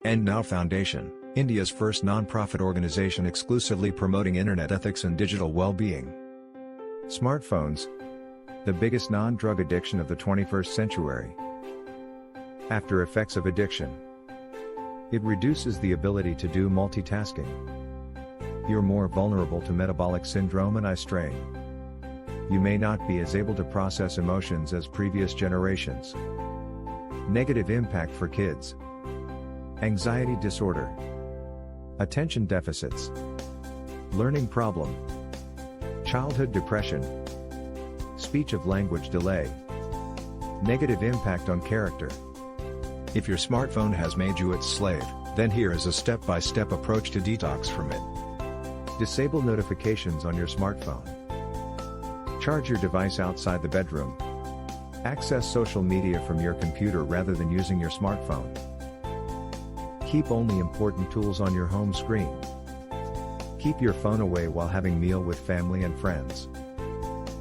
And Now Foundation, India's first non-profit organization exclusively promoting internet ethics and digital well-being. Smartphones, the biggest non-drug addiction of the 21st century. After effects of addiction. It reduces the ability to do multitasking. You're more vulnerable to metabolic syndrome and eye strain. You may not be as able to process emotions as previous generations. Negative impact for kids. Anxiety disorder. Attention deficits. Learning problem. Childhood depression. Speech of language delay. Negative impact on character. If your smartphone has made you its slave, then here is a step-by-step approach to detox from it. Disable notifications on your smartphone. Charge your device outside the bedroom. Access social media from your computer rather than using your smartphone. Keep only important tools on your home screen. Keep your phone away while having meal with family and friends.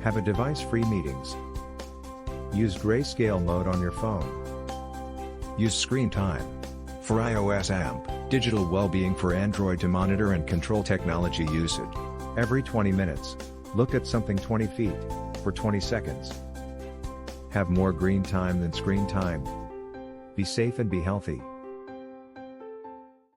Have a device-free meetings. Use grayscale mode on your phone. Use screen time. For iOS AMP, digital well-being for Android to monitor and control technology usage. Every 20 minutes, look at something 20 feet, for 20 seconds. Have more green time than screen time. Be safe and be healthy.